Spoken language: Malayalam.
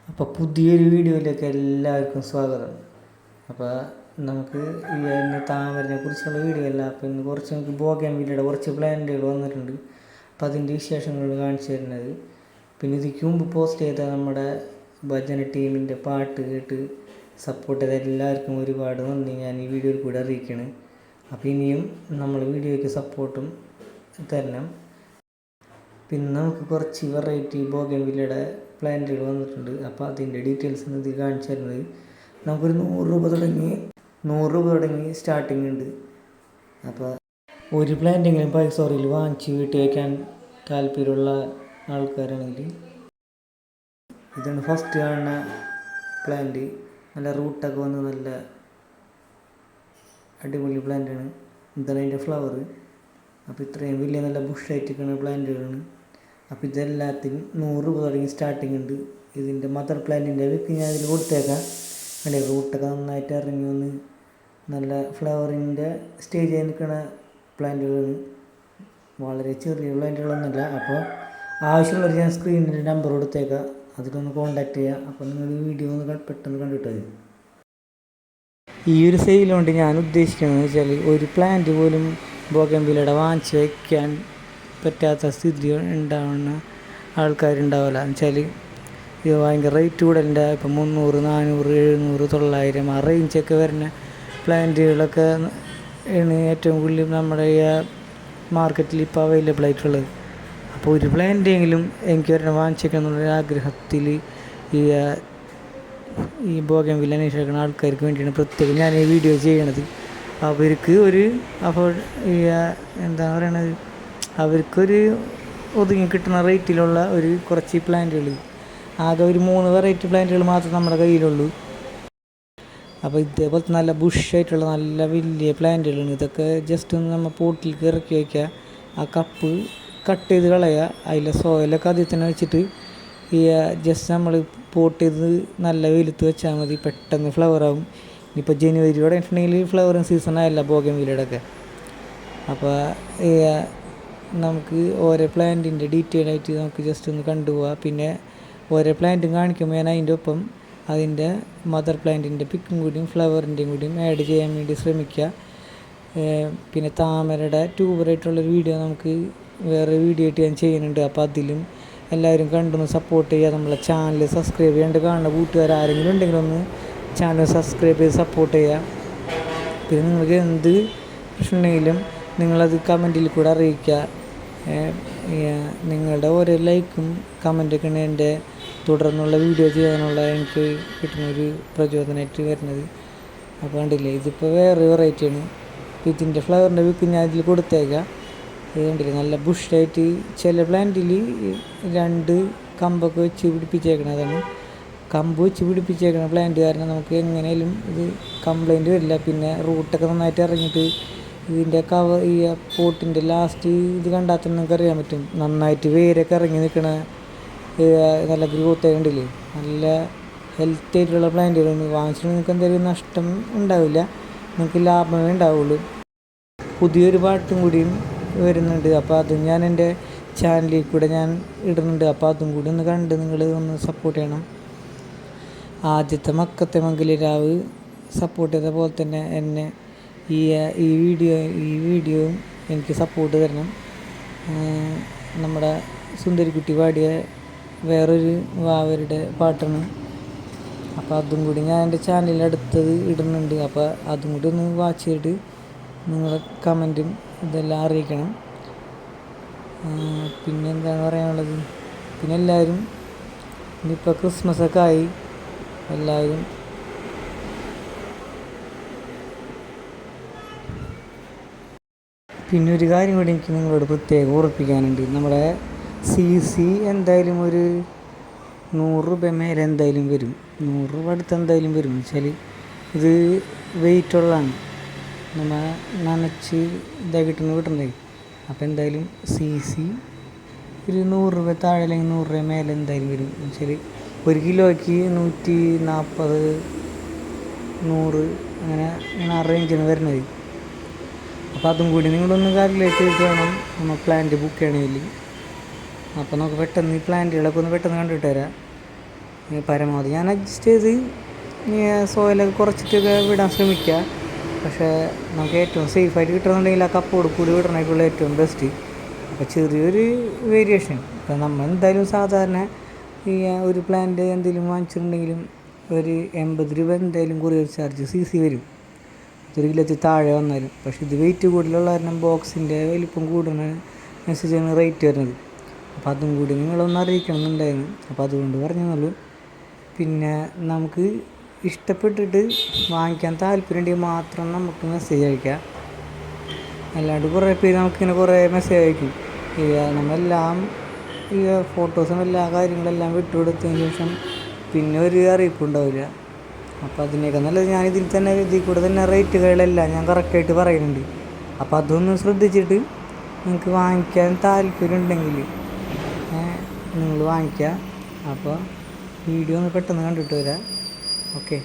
അപ്പോൾ പുതിയൊരു വീഡിയോയിലേക്ക് എല്ലാവർക്കും സ്വാഗതം. അപ്പോൾ നമുക്ക് ഈ താമരനെ കുറിച്ചുള്ള വീഡിയോ അല്ല. അപ്പോൾ ഇന്ന് കുറച്ച് നമുക്ക് ബോഗൻവില്ലയുടെ കുറച്ച് പ്ലാന്റുകൾ വന്നിട്ടുണ്ട്. അപ്പോൾ അതിൻ്റെ വിശേഷങ്ങൾ കാണിച്ചു തരുന്നത്. പിന്നെ ഇതിക്ക് മുമ്പ് പോസ്റ്റ് ചെയ്ത നമ്മുടെ ഭജന ടീമിൻ്റെ പാട്ട് കേട്ട് സപ്പോർട്ട് ചെയ്ത എല്ലാവർക്കും ഒരുപാട് നന്ദി ഞാൻ ഈ വീഡിയോയിൽ കൂടെ അറിയിക്കണം. അപ്പോൾ ഇനിയും നമ്മൾ വീഡിയോയ്ക്ക് സപ്പോർട്ടും തരണം. പിന്നെ നമുക്ക് കുറച്ച് വെറൈറ്റി ബോഗൻവില്ലയുടെ പ്ലാന്റുകൾ വന്നിട്ടുണ്ട്. അപ്പോൾ അതിൻ്റെ ഡീറ്റെയിൽസ് ഇത് കാണിച്ചു തരുന്നത്. നമുക്കൊരു 100 രൂപ തുടങ്ങി സ്റ്റാർട്ടിങ് ഉണ്ട്. അപ്പോൾ ഒരു പ്ലാന്റെങ്കിലും പൈസയിൽ വാങ്ങിച്ച് വീട്ടിൽ വയ്ക്കാൻ താല്പര്യമുള്ള ആൾക്കാരാണെങ്കിൽ ഇതാണ് ഫസ്റ്റ് കാണുന്ന പ്ലാന്റ്. നല്ല റൂട്ടൊക്കെ വന്ന് നല്ല അടിപൊളി പ്ലാന്റാണ്. ഇതാണ് അതിൻ്റെ ഫ്ലവർ. അപ്പോൾ ഇത്രയും വലിയ നല്ല ബുഷായിട്ടിരിക്കുന്ന പ്ലാന്റുകളാണ്. അപ്പോൾ ഇതെല്ലാത്തിനും 100 രൂപ തുടങ്ങി സ്റ്റാർട്ടിങ് ഉണ്ട്. ഇതിൻ്റെ മദർ പ്ലാന്റിൻ്റെ വിക്ക് ഞാൻ ഇതിൽ കൊടുത്തേക്കാം. അല്ലേ, റൂട്ടൊക്കെ നന്നായിട്ട് ഇറങ്ങി വന്ന് നല്ല ഫ്ലവറിൻ്റെ സ്റ്റേജിൽ നിൽക്കുന്ന പ്ലാന്റുകളാണ്. വളരെ ചെറിയ പ്ലാന്റുകളൊന്നുമല്ല. അപ്പോൾ ആവശ്യമുള്ളവർ ഞാൻ സ്ക്രീനിൽ നമ്പർ കൊടുത്തേക്കാം, അതിലൊന്ന് കോൺടാക്റ്റ് ചെയ്യുക. അപ്പോൾ നിങ്ങൾ ഈ വീഡിയോ ഒന്ന് പെട്ടെന്ന് കണ്ടിട്ട് മതി. ഈ ഒരു സെയിൽ കൊണ്ട് ഞാൻ ഉദ്ദേശിക്കുന്നത് വെച്ചാൽ ഒരു പ്ലാന്റ് പോലും ബോഗൻവില്ലയുടെ വാങ്ങിച്ച് വയ്ക്കാൻ പറ്റാത്ത സ്ഥിതി ഉണ്ടാവുന്ന ആൾക്കാരുണ്ടാവില്ല. എന്ന് വെച്ചാൽ ഇത് ഭയങ്കര റേറ്റ് കൂടുതലിൻ്റെ ഇപ്പം 300, 400, 700, 900 ആ റേഞ്ചൊക്കെ വരുന്ന പ്ലാന്റുകളൊക്കെ ആണ് ഏറ്റവും കൂടുതൽ നമ്മുടെ ഈ മാർക്കറ്റിൽ ഇപ്പോൾ അവൈലബിൾ ആയിട്ടുള്ളത്. അപ്പോൾ ഒരു പ്ലാന്റെങ്കിലും എനിക്ക് ഒരെണ്ണം വാങ്ങിച്ചേക്കാന്നുള്ളൊരു ആഗ്രഹത്തിൽ ഈ ബോഗൻവില്ല അന്വേഷിക്കുന്ന ആൾക്കാർക്ക് വേണ്ടിയാണ് പ്രത്യേകം ഞാൻ ഈ വീഡിയോ ചെയ്യണത്. അവർക്ക് ഒരു അപ്പോൾ എന്താണ് പറയണത്, അവർക്കൊരു ഒതുങ്ങി കിട്ടുന്ന റേറ്റിലുള്ള ഒരു കുറച്ച് പ്ലാന്റുകൾ, ആകെ ഒരു 3 വെറൈറ്റി പ്ലാന്റുകൾ മാത്രമേ നമ്മുടെ കയ്യിലുള്ളൂ. അപ്പോൾ ഇതേപോലത്തെ നല്ല ബുഷായിട്ടുള്ള നല്ല വലിയ പ്ലാന്റുകളാണ്. ഇതൊക്കെ ജസ്റ്റ് ഒന്ന് നമ്മൾ പോട്ടിലേക്ക് ഇറക്കി വയ്ക്കുക, ആ കപ്പ് കട്ട് ചെയ്ത് കളയുക, അതിലെ സോയിലൊക്കെ അതിൽ തന്നെ വെച്ചിട്ട് ജസ്റ്റ് നമ്മൾ പോട്ട് ചെയ്ത് നല്ല വെയിലത്ത് വെച്ചാൽ മതി, പെട്ടെന്ന് ഫ്ലവറാവും. ഇനിയിപ്പോൾ ജനുവരിയോടെ ഉണ്ടെങ്കിൽ ഫ്ലവറിങ് സീസൺ ആയല്ല ബോഗൻവില്ലയുടെയൊക്കെ. അപ്പോൾ നമുക്ക് ഓരോ പ്ലാന്റിൻ്റെ ഡീറ്റെയിൽ ആയിട്ട് നമുക്ക് ജസ്റ്റ് ഒന്ന് കണ്ടുപോകാം. പിന്നെ ഓരോ പ്ലാന്റും കാണിക്കുമ്പോൾ ഞാൻ അതിൻ്റെ ഒപ്പം അതിൻ്റെ മദർ പ്ലാന്റിൻ്റെ പിക്കും കൂടിയും ഫ്ലവറിൻ്റെയും കൂടിയും ആഡ് ചെയ്യാൻ വേണ്ടി ശ്രമിക്കുക. പിന്നെ താമരയുടെ ട്യൂബറായിട്ടുള്ളൊരു വീഡിയോ നമുക്ക് വേറെ വീഡിയോ ആയിട്ട് ഞാൻ ചെയ്യുന്നുണ്ട്. അപ്പോൾ അതിലും എല്ലാവരും കണ്ടൊന്ന് സപ്പോർട്ട് ചെയ്യുക. നമ്മളെ ചാനൽ സബ്സ്ക്രൈബ് ചെയ്യാണ്ട് കാണുന്ന കൂട്ടുകാർ ആരെങ്കിലും ഉണ്ടെങ്കിൽ ഒന്ന് ചാനൽ സബ്സ്ക്രൈബ് ചെയ്ത് സപ്പോർട്ട് ചെയ്യുക. പിന്നെ നിങ്ങൾക്ക് എന്ത് പ്രശ്നമുണ്ടെങ്കിലും നിങ്ങളത് കമൻറ്റിൽ കൂടെ അറിയിക്കുക. നിങ്ങളുടെ ഓരോ ലൈക്കും കമൻറ്റൊക്കെയാണ് എൻ്റെ തുടർന്നുള്ള വീഡിയോ ചെയ്യാനുള്ള എനിക്ക് കിട്ടുന്നൊരു പ്രചോദനമായിട്ട് വരുന്നത്. അപ്പോൾ കണ്ടില്ലേ, ഇതിപ്പോൾ വേറെ വെറൈറ്റിയാണ്. ഇതിൻ്റെ ഫ്ലവറിൻ്റെ വിക്ക് ഞാൻ ഇതിൽ കൊടുത്തേക്കാം. ഇത് കണ്ടില്ലേ, നല്ല ബുഷായിട്ട് ചില പ്ലാന്റിൽ 2 കമ്പൊക്കെ വെച്ച് പിടിപ്പിച്ചേക്കണതാണ്. കമ്പ് വെച്ച് പിടിപ്പിച്ചേക്കണ പ്ലാന്റ് കാരണം നമുക്ക് എങ്ങനെയും ഇത് കംപ്ലൈൻറ്റ് വരില്ല. പിന്നെ റൂട്ടൊക്കെ നന്നായിട്ട് ഇറങ്ങിയിട്ട് ഇതിൻ്റെ ഈ പോട്ടിൻ്റെ ലാസ്റ്റ് ഇത് കണ്ടാൽ തന്നെ നമുക്ക് അറിയാൻ പറ്റും, നന്നായിട്ട് വേരൊക്കെ ഇറങ്ങി നിൽക്കണ നല്ല ഗ്രോത്ത് കണ്ടില്ലേ. നല്ല ഹെൽത്തി ആയിട്ടുള്ള പ്ലാന്റുകളാണ്. വാങ്ങിച്ചിട്ട് നിങ്ങൾക്ക് എന്തെങ്കിലും നഷ്ടം ഉണ്ടാവില്ല, നിങ്ങൾക്ക് ലാഭമേ ഉണ്ടാവുള്ളൂ. പുതിയൊരു പാട്ടും കൂടിയും വരുന്നുണ്ട്. അപ്പോൾ അതും ഞാൻ എൻ്റെ ചാനലിൽ കൂടെ ഞാൻ ഇടുന്നുണ്ട്. അപ്പോൾ അതും കൂടി ഒന്ന് കണ്ട് നിങ്ങൾ ഒന്ന് സപ്പോർട്ട് ചെയ്യണം. ആദ്യത്തെ മക്കത്തെ മംഗലരാവ് സപ്പോർട്ട് ചെയ്ത പോലെ തന്നെ എന്നെ ഈ വീഡിയോയും എനിക്ക് സപ്പോർട്ട് തരണം. നമ്മുടെ സുന്ദരിക്കുട്ടി പാടിയ വേറൊരു വാവരുടെ പാട്ടാണ്. അപ്പോൾ അതും കൂടി ഞാൻ എൻ്റെ ചാനലിൽ അടുത്തത് ഇടുന്നുണ്ട്. അപ്പോൾ അതും കൂടി ഒന്ന് വാച്ച് ചെയ്തിട്ട് നിങ്ങളെ കമൻറ്റും ഇതെല്ലാം അറിയിക്കണം. പിന്നെ എന്താണ് പറയാനുള്ളത്, പിന്നെ എല്ലാവരും ഇനിയിപ്പോൾ ക്രിസ്മസൊക്കെ ആയി, എല്ലാവരും പിന്നെ ഒരു കാര്യം കൂടി എനിക്ക് നിങ്ങളോട് പ്രത്യേകം ഓർപ്പിക്കാനുണ്ട്. നമ്മുടെ CC എന്തായാലും ഒരു 100 രൂപ മേലെ എന്തായാലും വരും, 100 രൂപ അടുത്ത് എന്തായാലും വരും. വെച്ചാൽ ഇത് വെയിറ്റുള്ളതാണ്, നമ്മൾ നനച്ച് ഇതാക്കിയിട്ടൊന്ന് കിട്ടണ്ടേ. അപ്പോൾ എന്തായാലും CC ഒരു 100 രൂപ താഴെ അല്ലെങ്കിൽ 100 രൂപ മേലെ എന്തായാലും വരും. വെച്ചാൽ 1 കിലോയ്ക്ക് 140, 100 അങ്ങനെ ആ റേഞ്ചാണ് വരുന്നത്. അപ്പോൾ അതും കൂടി നിങ്ങളൊന്ന് കാൽക്കുലേറ്റ് ചെയ്തിട്ട് വേണം നമ്മൾ പ്ലാന്റ് ബുക്ക് ചെയ്യണമെങ്കിൽ. അപ്പോൾ നമുക്ക് പെട്ടെന്ന് ഈ പ്ലാന്റുകളൊക്കെ ഒന്ന് പെട്ടെന്ന് കണ്ടിട്ട് തരാം. പരമാവധി ഞാൻ അഡ്ജസ്റ്റ് ചെയ്ത് സോയിലൊക്കെ കുറച്ചിട്ടൊക്കെ വിടാൻ ശ്രമിക്കുക. പക്ഷേ നമുക്ക് ഏറ്റവും സേഫായിട്ട് കിട്ടണമെന്നുണ്ടെങ്കിൽ ആ കപ്പോട് കൂടി വിടണേക്കുള്ള ഏറ്റവും ബെസ്റ്റ്. അപ്പോൾ ചെറിയൊരു വേരിയേഷൻ. ഇപ്പം നമ്മൾ എന്തായാലും സാധാരണ ഈ ഒരു പ്ലാന്റ് എന്തെങ്കിലും വാങ്ങിച്ചിട്ടുണ്ടെങ്കിലും ഒരു 80 രൂപ എന്തായാലും കൊറിയർ ചാർജ് CC വരും, 1 കിലോത്തിൽ താഴെ വന്നാലും. പക്ഷേ ഇത് വെയിറ്റ് കൂടുതലുള്ള കാരണം ബോക്സിൻ്റെ വലിപ്പം കൂടുന്ന അനുസരിച്ചാണ് റേറ്റ് വരുന്നത്. അപ്പോൾ അതും കൂടി നിങ്ങളൊന്ന് അറിയിക്കണം എന്നുണ്ടായിരുന്നു. അപ്പോൾ അതുകൊണ്ട് പറഞ്ഞുള്ളൂ. പിന്നെ നമുക്ക് ഇഷ്ടപ്പെട്ടിട്ട് വാങ്ങിക്കാൻ താല്പര്യമുണ്ടെങ്കിൽ മാത്രം നമുക്ക് മെസ്സേജ് അയക്കാം. അല്ലാണ്ട് കുറേ പേര് നമുക്കിങ്ങനെ കുറേ മെസ്സേജ് അയക്കും. നമ്മളെല്ലാം ഈ ഫോട്ടോസും എല്ലാ കാര്യങ്ങളെല്ലാം വിട്ടുകൊടുത്തതിന് ശേഷം പിന്നെ ഒരു അറിയിപ്പുണ്ടാവില്ല. അപ്പോൾ അതിനേക്കാൾ നല്ലത് ഇതിൽ കൂടെ തന്നെ റേറ്റുകളെല്ലാം ഞാൻ കറക്റ്റായിട്ട് പറയുന്നുണ്ട്. അപ്പോൾ അതൊന്ന് ശ്രദ്ധിച്ചിട്ട് നിങ്ങൾക്ക് വാങ്ങിക്കാൻ താല്പര്യം ഉണ്ടെങ്കിൽ നിങ്ങൾ വാങ്ങിക്കുക. അപ്പോൾ വീഡിയോ ഒന്ന് പെട്ടെന്ന് കണ്ടിട്ട് വരാം. ഓക്കെ.